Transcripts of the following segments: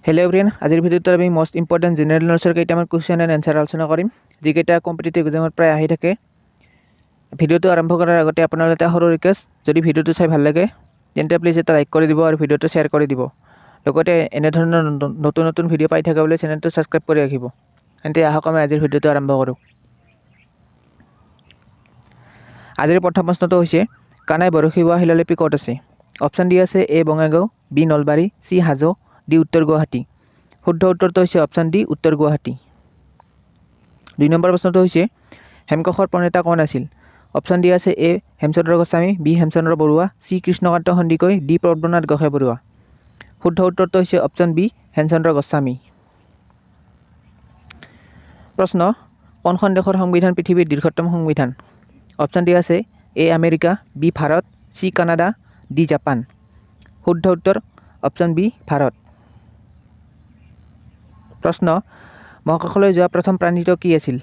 Hello' everyone, আজিৰ ভিডিঅ'টোত আমি মষ্ট ইম্পৰ্টেণ্ট জেনেৰেল নলেজৰ কেইটামান কুৱেশ্যন এণ্ড এনচাৰ আলোচনা কৰিম, যিকেইটা কম্পিটিটিভ এক্সামত প্ৰায় আহি থাকে। ভিডিঅ'টো আৰম্ভ কৰাৰ আগতে আপোনালোকে এটা সৰু ৰিকুৱেষ্ট, যদি ভিডিঅ'টো চাই ভাল লাগে তেন্তে প্লিজ এটা লাইক কৰি দিব আৰু ভিডিঅ'টো শ্বেয়াৰ কৰি দিব। লগতে এনেধৰণৰ নতুন নতুন ভিডিঅ' পাই থকা বুলি চেনেলটো ছাবস্ক্ৰাইব কৰি ৰাখিব। তেন্তে আহক আমি আজিৰ ভিডিঅ'টো আৰম্ভ কৰোঁ। আজিৰ প্ৰথম প্ৰশ্নটো হৈছে, কানাই বৰশী বোৱা শিলালিপি ক'ত আছে? অপশ্যন ডি আছে A Bongaigaon, B Nalbari, C Hajo, D উত্তৰ গুৱাহাটী। শুদ্ধ উত্তৰটো হৈছে অপশ্যন ডি উত্তৰ গুৱাহাটী। 2 নম্বৰ প্ৰশ্নটো হৈছে, হেমকোষৰ প্ৰণেতা কোন আছিল? অপশ্যন ডি আছে A Hemchandra Goswami, B Hemchandra Barua, C Krishnakanta Sandikai, D Pradyanath Gohainbarua. শুদ্ধ উত্তৰটো হৈছে অপশ্যন বি হেমচন্দ্ৰ গোস্বামী। প্ৰশ্ন, কোনখন দেশৰ সংবিধান পৃথিৱীৰ দীৰ্ঘতম সংবিধান? অপশ্যন ডি আছে A America, B Bharat, C Canada, D Japan. শুদ্ধ উত্তৰ অপশ্যন বি ভাৰত। প্ৰশ্ন, মহাকাশলৈ যোৱা প্ৰথম প্ৰাণীটো কি আছিল?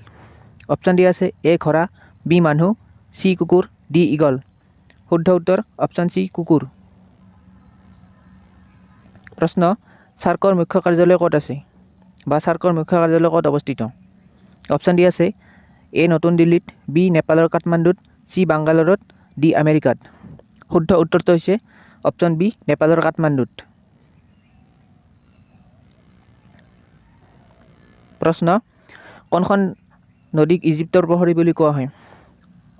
অপশ্যন ডি আছে এ ঘোঁৰা, বি মানুহ, চি কুকুৰ, ডি ঈগল। শুদ্ধ উত্তৰ অপশ্যন চি কুকুৰ। প্ৰশ্ন, চাৰ্কৰ মুখ্য কাৰ্যালয় ক'ত আছে বা চাৰ্কৰ মুখ্য কাৰ্যালয় ক'ত অৱস্থিত? অপশ্যন ডি আছে এ নতুন দিল্লীত, বি নেপালৰ কাঠমাণ্ডুত, চি বাংগালোৰত, ডি আমেৰিকাত। শুদ্ধ উত্তৰটো হৈছে অপশ্যন বি নেপালৰ কাঠমাণ্ডুত। প্ৰশ্ন, কোনখন নদীক ইজিপ্তৰ প্ৰহৰী বুলি কোৱা হয়?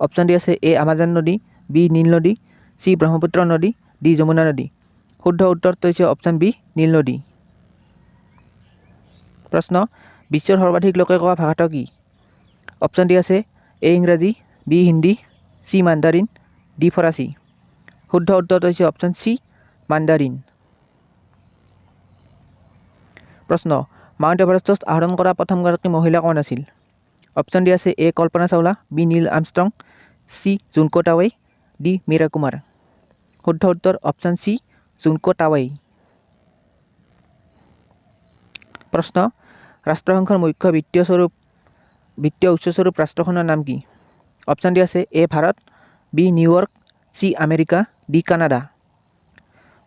অপশ্যন ডি আছে এ আমাজন নদী, বি নীল নদী, চি ব্ৰহ্মপুত্ৰ নদী, ডি যমুনা নদী। শুদ্ধ উত্তৰটো হৈছে অপশ্যন বি নীল নদী। প্ৰশ্ন, বিশ্বৰ সৰ্বাধিক লোকে কোৱা ভাষাটো কি? অপশ্যন ডি আছে এ ইংৰাজী, B Hindi, C Mandarin, D ফৰাচী। শুদ্ধ উত্তৰটো হৈছে অপশ্যন চি মাণ্ডাৰিন। প্ৰশ্ন, মাউণ্ট এভাৰেষ্টত আৰোহণ কৰা প্ৰথমগৰাকী মহিলা কোন আছিল? অপশ্যন ডি আছে A Kalpana Chawla, B Neil Armstrong, C Junko Tabei, D Meera Kumar. শুদ্ধ উত্তৰ অপশ্যন চি জুনকো টাৱেই। প্ৰশ্ন, ৰাষ্ট্ৰসংঘৰ মুখ্য বিত্তীয় উচ্চস্বৰূপ ৰাষ্ট্ৰখনৰ নাম কি? অপশ্যন ডি আছে A Bharat, B New York, C America, D Canada.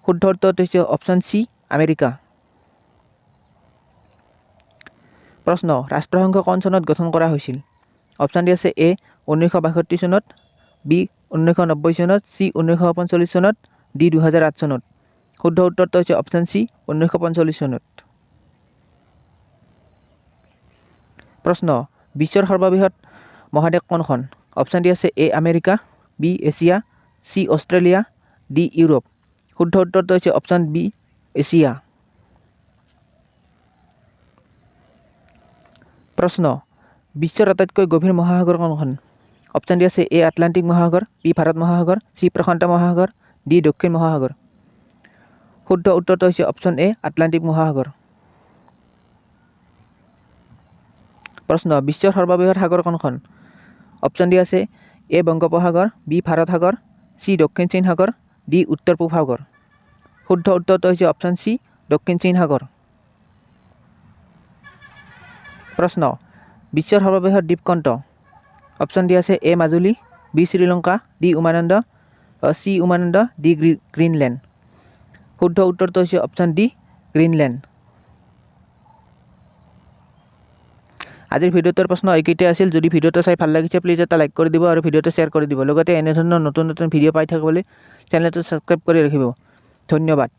শুদ্ধ উত্তৰটো হৈছে অপশ্যন চি আমেৰিকা। প্ৰশ্ন, ৰাষ্ট্ৰসংঘ কোন চনত গঠন কৰা হৈছিল? অপশ্যন ডি আছে এ 1962 চনত, বি 1990 চনত, চি 1945 চনত, ডি 2008 চনত। শুদ্ধ উত্তৰটো হৈছে অপশ্যন চি 1945 চনত। প্ৰশ্ন, বিশ্বৰ সৰ্ববৃহৎ মহাদেশ কোনখন? অপশ্যন ডি আছে A America, B Asia, C Australia, D Europe. শুদ্ধ উত্তৰটো হৈছে অপশ্যন বি এছিয়া। প্ৰশ্ন, বিশ্বৰ আটাইতকৈ গভীৰ মহাসাগৰ কোনখন? অপশ্যন ডি আছে এ আটলাণ্টিক মহাসাগৰ, বি ভাৰত মহাসাগৰ, চি প্ৰশান্ত মহাসাগৰ, ডি দক্ষিণ মহাসাগৰ। শুদ্ধ উত্তৰটো হৈছে অপশ্যন এ আটলাণ্টিক মহাসাগৰ। প্ৰশ্ন, বিশ্বৰ সৰ্ববৃহৎ সাগৰ কোনখন? অপশ্যন ডি আছে এ বংগোপসাগৰ, বি ভাৰত সাগৰ, চি দক্ষিণ চীন সাগৰ, ডি উত্তৰ পূব সাগৰ। শুদ্ধ উত্তৰটো হৈছে অপশ্যন চি দক্ষিণ চীন সাগৰ। প্ৰশ্ন, বিশ্বৰ সৰ্ববৃহৎ দ্বীপ কোনটো? অপশ্যন ডি আছে A Majuli, B Sri Lanka, D Umananda, C Umananda, D Greenland. শুদ্ধ উত্তৰটো হৈছে অপশ্যন ডি গ্ৰীণলেণ্ড। আজিৰ ভিডিঅ'টোৰ প্ৰশ্ন এইকেইটাই আছিল। যদি ভিডিঅ'টো চাই ভাল লাগিছে প্লিজ এটা লাইক কৰি দিব আৰু ভিডিঅ'টো শ্বেয়াৰ কৰি দিব। লগতে এনেধৰণৰ নতুন নতুন ভিডিঅ' পাই থাকিবলৈ চেনেলটো ছাবস্ক্ৰাইব কৰি ৰাখিব। ধন্যবাদ।